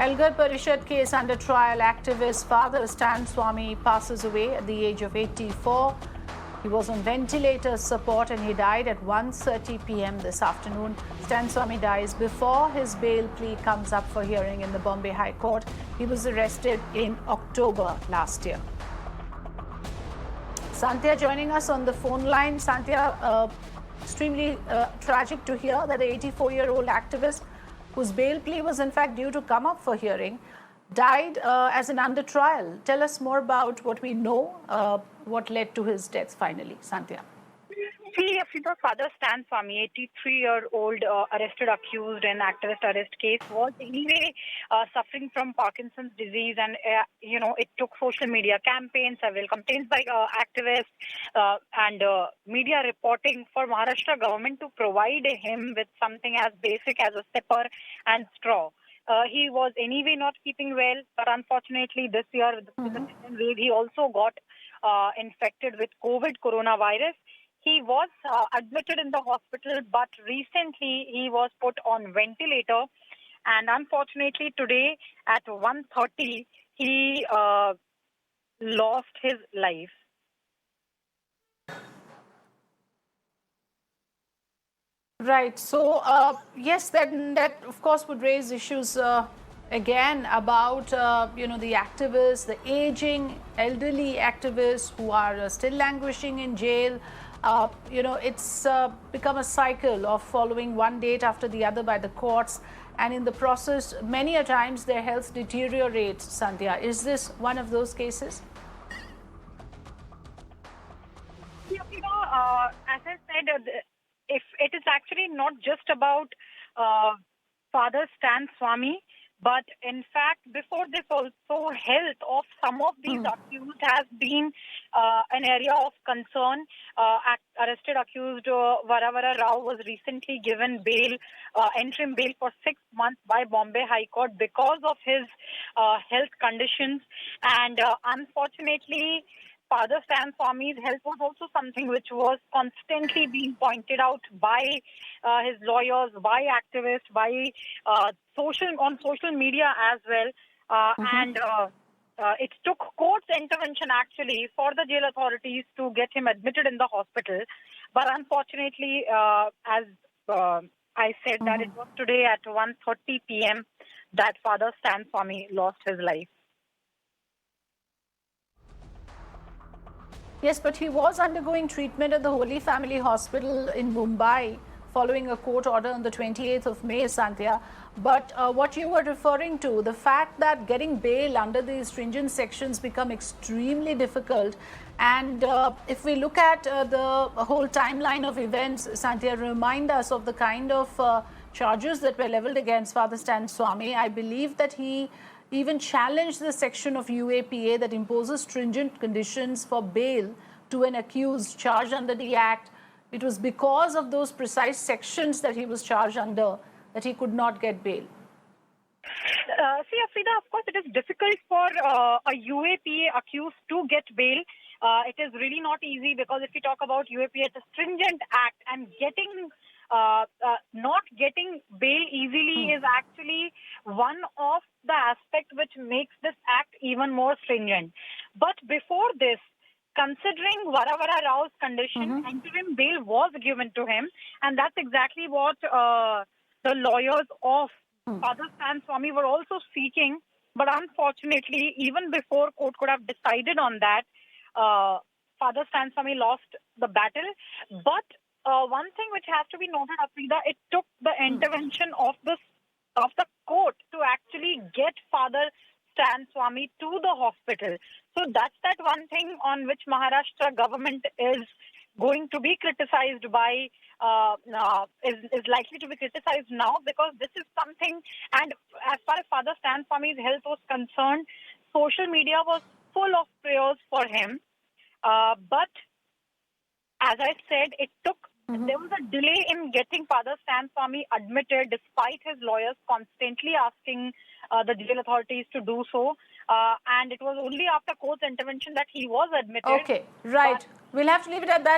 Elgar Parishad case under trial. Activist father Stan Swamy passes away at the age of 84. He was on ventilator support and he died at 1:30 p.m. this afternoon. Stan Swamy dies before his bail plea comes up for hearing in the Bombay High Court. He was arrested in October last year. Santya joining us on the phone line. Santya, extremely tragic to hear that the 84-year-old activist, whose bail plea was in fact due to come up for hearing, died as an under trial. Tell us more about what we know, what led to his death finally, Santya. See, father Stan Swamy, 83-year-old arrested accused in activist arrest case, was anyway suffering from Parkinson's disease, and it took social media campaigns, several campaigns by activists and media reporting for Maharashtra government to provide him with something as basic as a stepper and straw. He was anyway not keeping well, but unfortunately this year, with the second wave, he also got infected with coronavirus. He was admitted in the hospital, but recently he was put on ventilator. And unfortunately today at 1:30, he lost his life. Right. So, yes, that of course would raise issues again about, the activists, the aging, elderly activists who are still languishing in jail. It's become a cycle of following one date after the other by the courts. And in the process, many a times their health deteriorates, Sandhya. Is this one of those cases? As I said, if it is actually not just about Father Stan Swamy, but in fact, before this also, health of some of these accused has been an area of concern. Arrested accused Varavara Rao was recently given bail, interim bail for 6 months by Bombay High Court because of his health conditions. And unfortunately, Father Stan Swamy's health was also something which was constantly being pointed out by his lawyers, by activists, by on social media as well. And it took court's intervention actually for the jail authorities to get him admitted in the hospital. But unfortunately, as I said, that it was today at 1:30 p.m. that Father Stan Swamy lost his life. Yes, but he was undergoing treatment at the Holy Family Hospital in Mumbai following a court order on the 28th of May, Santya. But what you were referring to, the fact that getting bail under these stringent sections become extremely difficult. And if we look at the whole timeline of events, Santya, remind us of the kind of charges that were leveled against Father Stan Swamy. I believe that he even challenged the section of UAPA that imposes stringent conditions for bail to an accused charged under the Act. It was because of those precise sections that he was charged under that he could not get bail. See, Afrida, of course, it is difficult for a UAPA accused to get bail. It is really not easy because if you talk about UAPA, it's a stringent act, and not getting bail easily is actually one of the aspects which makes this act even more stringent. But before this, considering Varavara Rao's condition, interim bail was given to him, and that's exactly what the lawyers of Father Stan Swamy were also seeking. But unfortunately, even before court could have decided on that, Father Stan Swamy lost the battle. But one thing which has to be noted, Afrida, it took the intervention of the court to actually get Father Stan Swamy to the hospital. So that's that one thing on which Maharashtra government is going to be criticized by, is likely to be criticized now, because this is something, and as far as Father Stan Swamy's health was concerned, social media was full of prayers for him. But as I said, it took there was a delay in getting Father Stan Swamy admitted, despite his lawyers constantly asking the jail authorities to do so. And it was only after court's intervention that he was admitted. Okay, right. We'll have to leave it at that.